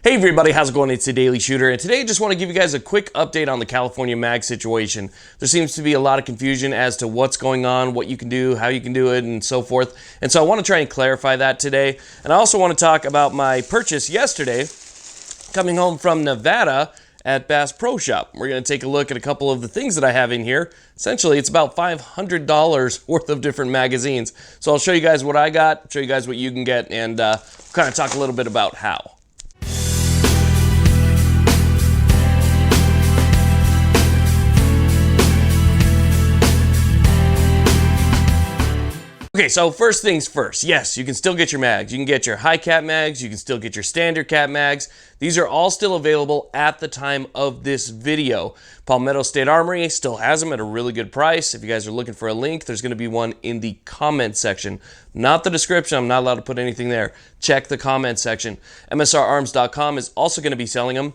Hey everybody, how's it going? It's the Daily Shooter, and today I just want to give you guys a quick update on the California mag situation. There seems to be a lot of confusion as to what's going on, what you can do, how you can do it, and so forth. And so I want to try and clarify that today. And I also want to talk about my purchase yesterday, coming home from Nevada at Bass Pro Shop. We're going to take a look at a couple of the things that I have in here. Essentially, it's about $500 worth of different magazines. So I'll show you guys what I got, show you guys what you can get, and kind of talk a little bit about how. Okay, so first things first, yes, you can still get your mags. You can get your high cap mags, you can still get your standard cap mags. These are all still available at the time of this video. Palmetto State Armory still has them at a really good price. If you guys are looking for a link, there's going to be one in the comment section. Not the description, I'm not allowed to put anything there. Check the comment section. MSRarms.com is also going to be selling them.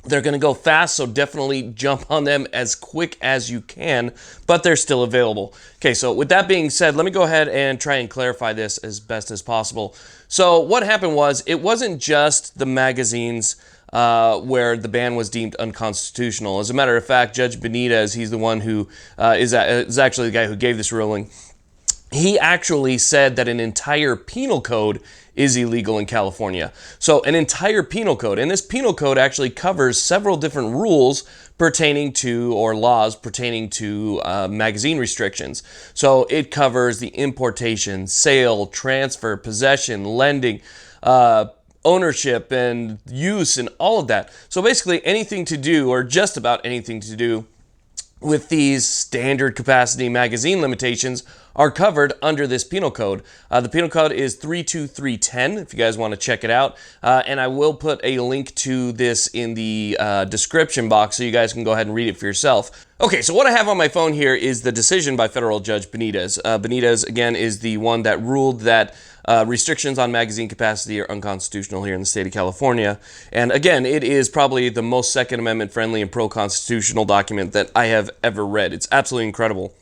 They're going to go fast, so definitely jump on them as quick as you can, but they're still available. Okay, so with that being said, let me go ahead and try and clarify this as best as possible. So what happened was, it wasn't just the magazines where the ban was deemed unconstitutional. As a matter of fact, Judge Benitez, he's the one who is actually the guy who gave this ruling. He actually said that an entire penal code is illegal in California. So an entire penal code, and this penal code actually covers several different rules pertaining to, or laws pertaining to magazine restrictions. So it covers the importation, sale, transfer, possession, lending, ownership and use and all of that. So basically anything to do, or just about anything to do with these standard capacity magazine limitations are covered under this penal code. The penal code is 32310 if you guys want to check it out. And I will put a link to this in the description box so you guys can go ahead and read it for yourself. Okay, so what I have on my phone here is the decision by Federal Judge Benitez. Benitez, again, is the one that ruled that restrictions on magazine capacity are unconstitutional here in the state of California. And again, it is probably the most Second Amendment friendly and pro-constitutional document that I have ever read. It's absolutely incredible.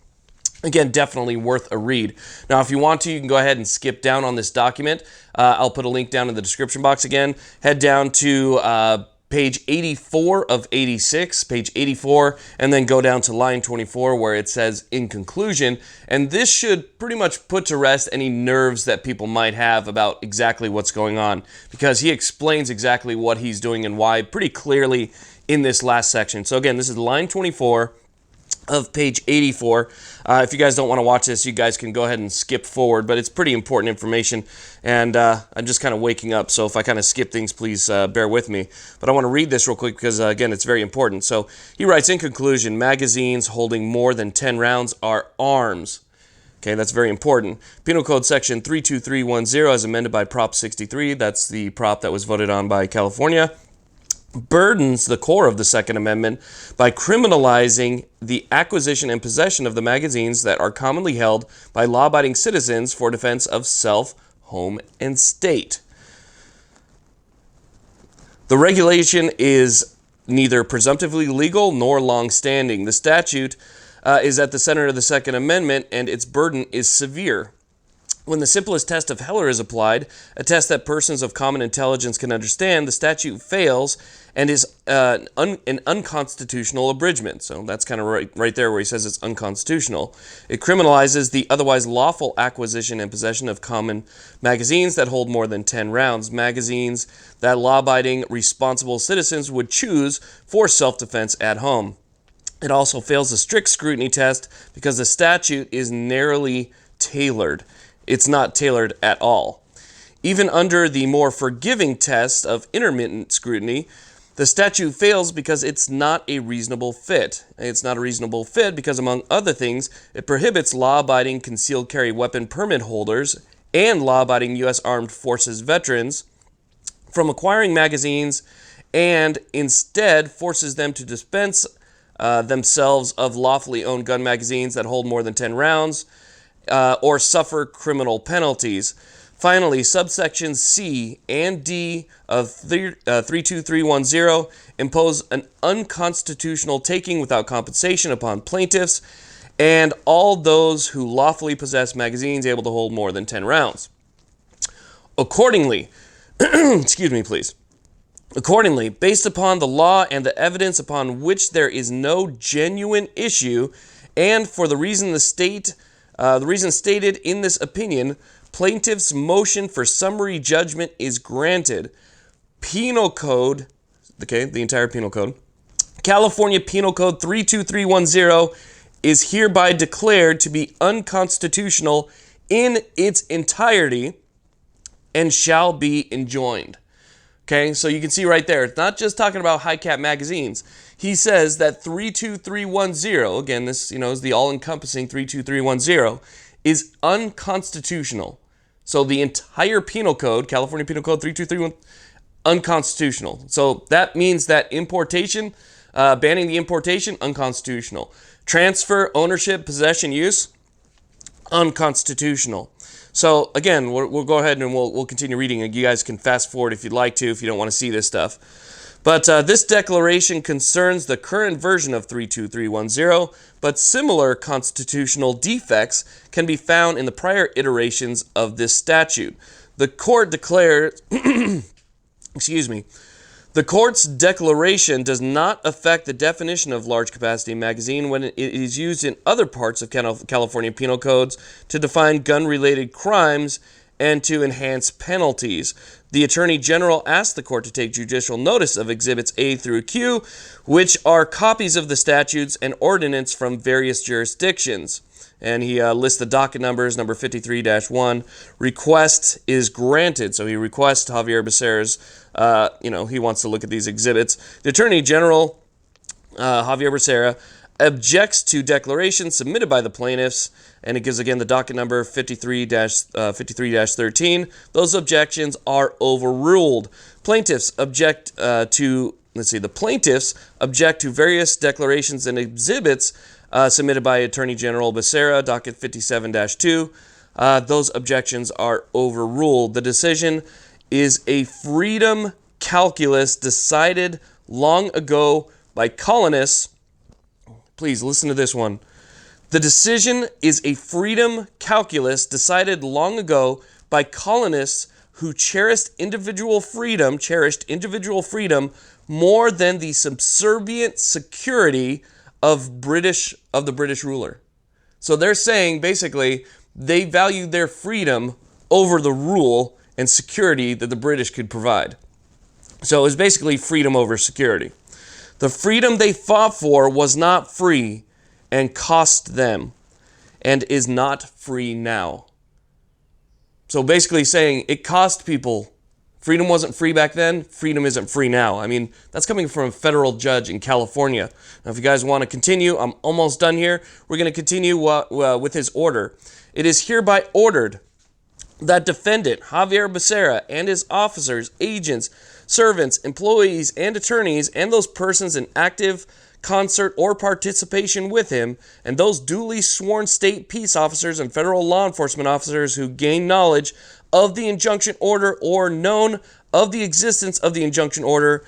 Again, definitely worth a read. Now, if you want to, you can go ahead and skip down on this document. I'll put a link down in the description box again. Head down to page 84 of 86, page 84, and then go down to line 24 where it says, in conclusion, and this should pretty much put to rest any nerves that people might have about exactly what's going on, because he explains exactly what he's doing and why pretty clearly in this last section. So again, this is line 24 of page 84. If you guys don't want to watch this, you guys can go ahead and skip forward, but it's pretty important information, and I'm just kind of waking up, so if I kind of skip things, please bear with me. But I want to read this real quick because, again, it's very important. So he writes, in conclusion, magazines holding more than 10 rounds are arms. Okay, that's very important. Penal Code Section 32310, as amended by Prop 63, that's the prop that was voted on by California, burdens the core of the Second Amendment by criminalizing the acquisition and possession of the magazines that are commonly held by law-abiding citizens for defense of self, home, and state. The regulation is neither presumptively legal nor long-standing. The statute is at the center of the Second Amendment, and its burden is severe. When the simplest test of Heller is applied, a test that persons of common intelligence can understand, the statute fails and is an unconstitutional abridgment. So that's kind of right there where he says it's unconstitutional. It criminalizes the otherwise lawful acquisition and possession of common magazines that hold more than 10 rounds, magazines that law-abiding, responsible citizens would choose for self-defense at home. It also fails the strict scrutiny test because the statute is narrowly tailored. It's not tailored at all. Even under the more forgiving test of intermittent scrutiny, the statute fails because it's not a reasonable fit. It's not a reasonable fit because, among other things, it prohibits law-abiding concealed carry weapon permit holders and law-abiding U.S. Armed Forces veterans from acquiring magazines, and instead forces them to dispense themselves of lawfully owned gun magazines that hold more than 10 rounds, or suffer criminal penalties. Finally, subsections C and D of 32310 impose an unconstitutional taking without compensation upon plaintiffs and all those who lawfully possess magazines able to hold more than 10 rounds. Accordingly, excuse me, please. Accordingly, based upon the law and the evidence upon which there is no genuine issue, and for the reason stated in this opinion, plaintiff's motion for summary judgment is granted. Penal Code, okay, the entire Penal Code, California Penal Code 32310 is hereby declared to be unconstitutional in its entirety and shall be enjoined. Okay, so you can see right there, it's not just talking about high cap magazines. He says that 32310, again, this is the all-encompassing 32310, is unconstitutional. So the entire penal code, California Penal Code 3231, unconstitutional. So that means that importation, banning the importation, unconstitutional. Transfer, ownership, possession, use, unconstitutional. So again, we'll go ahead and we'll continue reading. You guys can fast forward if you'd like to, if you don't want to see this stuff. But this declaration concerns the current version of 32310, but similar constitutional defects can be found in the prior iterations of this statute. The court declared, the court's declaration does not affect the definition of large capacity magazine when it is used in other parts of California penal codes to define gun-related crimes and to enhance penalties. The Attorney General asked the court to take judicial notice of Exhibits A through Q, which are copies of the statutes and ordinance from various jurisdictions. And he lists the docket numbers, number 53-1. Request is granted. So he requests Javier Becerra's, he wants to look at these exhibits. The Attorney General, Javier Becerra, objects to declarations submitted by the plaintiffs, and it gives again the docket number 53-13. Those objections are overruled. Plaintiffs object the plaintiffs object to various declarations and exhibits submitted by Attorney General Becerra, docket 57-2. Those objections are overruled. The decision is a freedom calculus decided long ago by colonists. Please listen to this one. The decision is a freedom calculus decided long ago by colonists who cherished individual freedom more than the subservient security of the British ruler. So they're saying basically they valued their freedom over the rule and security that the British could provide. So it was basically freedom over security. The freedom they fought for was not free and cost them and is not free now. So basically saying it cost people. Freedom wasn't free back then. Freedom isn't free now. I mean, that's coming from a federal judge in California. Now, if you guys want to continue, I'm almost done here. We're going to continue with his order. It is hereby ordered that defendant Javier Becerra and his officers, agents, servants, employees, and attorneys, and those persons in active concert or participation with him, and those duly sworn state peace officers and federal law enforcement officers who gain knowledge of the injunction order or known of the existence of the injunction order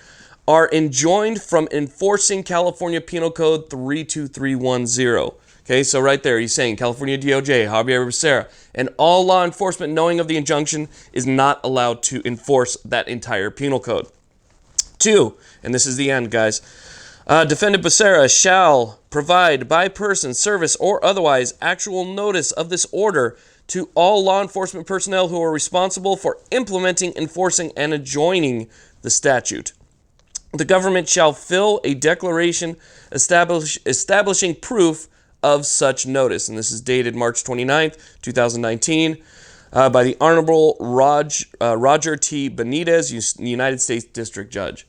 are enjoined from enforcing California Penal Code 32310. Okay, so right there, he's saying California DOJ, Javier Becerra, and all law enforcement knowing of the injunction is not allowed to enforce that entire penal code. 2, and this is the end, guys. Defendant Becerra shall provide by person, service, or otherwise actual notice of this order to all law enforcement personnel who are responsible for implementing, enforcing, and adjoining the statute. The government shall fill a declaration establishing proof of such notice. And this is dated March 29th, 2019, by the Honorable Roger T. Benitez, United States District Judge.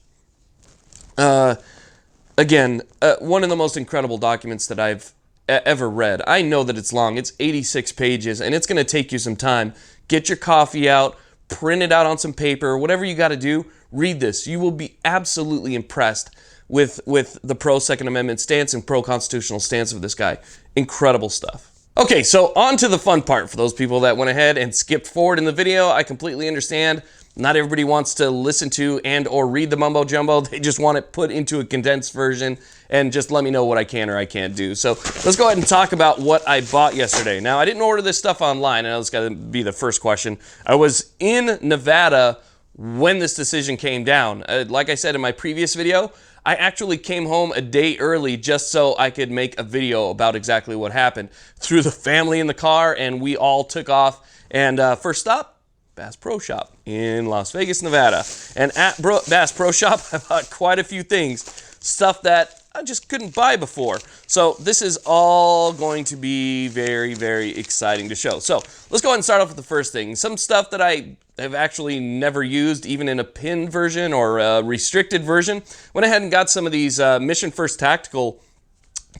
Again, one of the most incredible documents that I've ever read. I know that it's long. It's 86 pages, and it's going to take you some time. Get your coffee out, print it out on some paper, whatever you got to do, read this. You will be absolutely impressed with the pro-Second Amendment stance and pro-constitutional stance of this guy. Incredible stuff. Okay, so on to the fun part for those people that went ahead and skipped forward in the video. I completely understand. Not everybody wants to listen to and or read the mumbo jumbo. They just want it put into a condensed version and just let me know what I can or I can't do. So let's go ahead and talk about what I bought yesterday. Now, I didn't order this stuff online. I know this got to be the first question. I was in Nevada when this decision came down. Like I said in my previous video, I actually came home a day early just so I could make a video about exactly what happened. Threw the family in the car and we all took off. And first stop, Bass Pro Shop in Las Vegas, Nevada. And at Bass Pro Shop, I bought quite a few things, stuff that I just couldn't buy before. So this is all going to be very, very exciting to show. So let's go ahead and start off with the first thing. Some stuff that I have actually never used, even in a pinned version or a restricted version. Went ahead and got some of these Mission First Tactical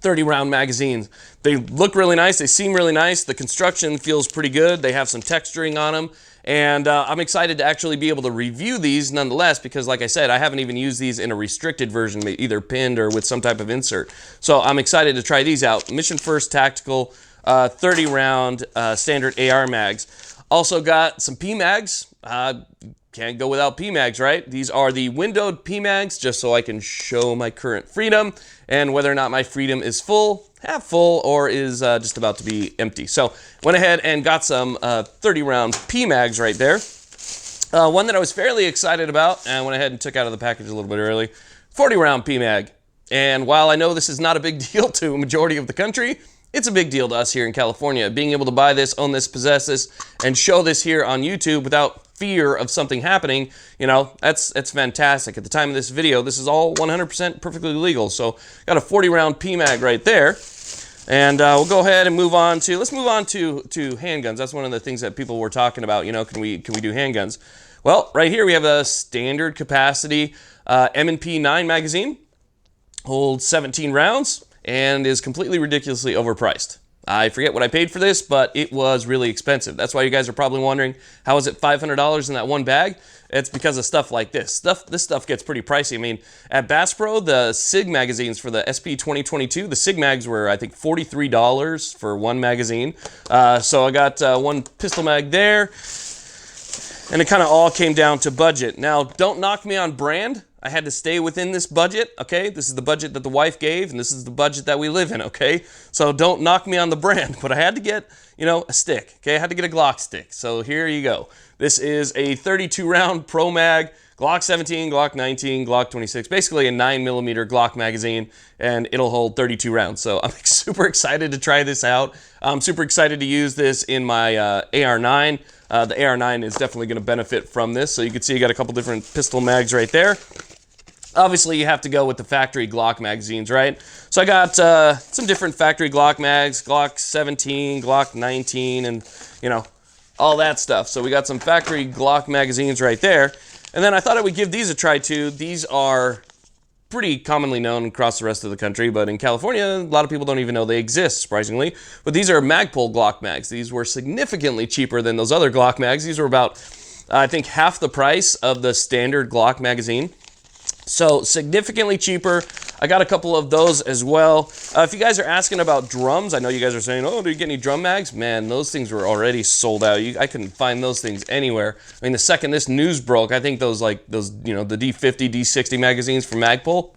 30-round magazines. They look really nice. They seem really nice. The construction feels pretty good. They have some texturing on them. And I'm excited to actually be able to review these nonetheless because, like I said, I haven't even used these in a restricted version, either pinned or with some type of insert. So I'm excited to try these out. Mission First Tactical 30-round standard AR mags. Also got some PMags. Can't go without PMags, right? These are the windowed PMags, just so I can show my current freedom and whether or not my freedom is full, half full, or is just about to be empty. So went ahead and got some 30-round PMags right there. One that I was fairly excited about and went ahead and took out of the package a little bit early, 40-round PMag. And while I know this is not a big deal to a majority of the country, it's a big deal to us here in California. Being able to buy this, own this, possess this, and show this here on YouTube without fear of something happening, you know, that's fantastic. At the time of this video, this is all 100% perfectly legal. So got a 40-round PMag right there. And we'll go ahead and move on to, let's move on to handguns. That's one of the things that people were talking about, you know, can we do handguns? Well, right here we have a standard capacity M&P 9 magazine, holds 17 rounds, and is completely ridiculously overpriced. I forget what I paid for this, but it was really expensive. That's why you guys are probably wondering, how is it $500 in that one bag? It's because of stuff like this. This stuff gets pretty pricey. I mean, at Bass Pro, the SIG magazines for the SP 2022, the SIG mags were, I think, $43 for one magazine. So I got one pistol mag there, and it kind of all came down to budget. Now, don't knock me on brand. I had to stay within this budget, okay? This is the budget that the wife gave, and this is the budget that we live in, okay? So don't knock me on the brand, but I had to get, you know, a stick, okay? I had to get a Glock stick, so here you go. This is a 32-round Pro Mag, Glock 17, Glock 19, Glock 26, basically a 9mm Glock magazine, and it'll hold 32 rounds. So I'm super excited to try this out. I'm super excited to use this in my AR9. The AR9 is definitely going to benefit from this. So you can see you got a couple different pistol mags right there. Obviously, you have to go with the factory Glock magazines, right? So I got some different factory Glock mags, Glock 17, Glock 19, and, you know, all that stuff. So we got some factory Glock magazines right there. And then I thought I would give these a try, too. These are pretty commonly known across the rest of the country, but in California, a lot of people don't even know they exist, surprisingly. But these are Magpul Glock mags. These were significantly cheaper than those other Glock mags. These were about, I think, half the price of the standard Glock magazine. So significantly cheaper. I got a couple of those as well. If you guys are asking about drums, I know you guys are saying, oh, do you get any drum mags? Man, those things were already sold out. I couldn't find those things anywhere. I mean, the second this news broke, I think those, you know, the D50, D60 magazines from Magpul,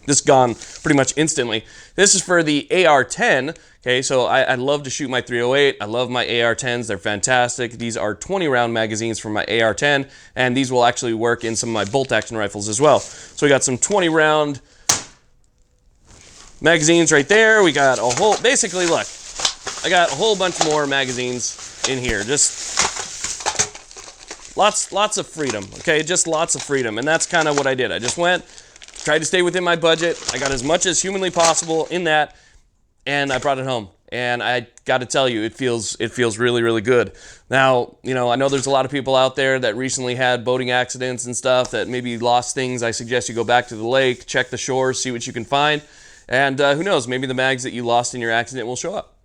just gone pretty much instantly. This is for the AR-10. Okay, so I love to shoot my 308. I love my AR-10s. They're fantastic. These are 20-round magazines for my AR-10, and these will actually work in some of my bolt-action rifles as well. So we got some 20-round magazines right there. We got a whole, basically, look, I got a whole bunch more magazines in here. Just lots of freedom, okay? Just lots of freedom, and that's kind of what I did. I just went, tried to stay within my budget. I got as much as humanly possible in that, and I brought it home. And I got to tell you, it feels really, really good. Now, you know, I know there's a lot of people out there that recently had boating accidents and stuff that maybe lost things. I suggest you go back to the lake, check the shores, see what you can find. And who knows, maybe the mags that you lost in your accident will show up.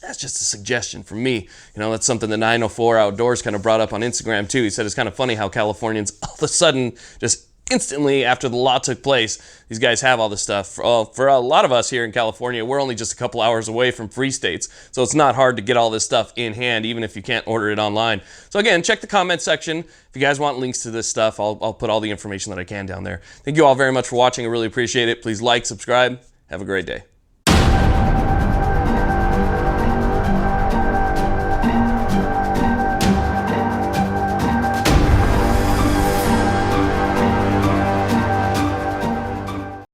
That's just a suggestion from me. You know, that's something that 904 Outdoors kind of brought up on Instagram too. He said it's kind of funny how Californians all of a sudden just instantly after the law took place, these guys have all this stuff. For a lot of us here in California, we're only just a couple hours away from free states, so it's not hard to get all this stuff in hand, even if you can't order it online. So again, check the comment section. If you guys want links to this stuff, I'll put all the information that I can down there. Thank you all very much for watching. I really appreciate it. Please like, subscribe. Have a great day.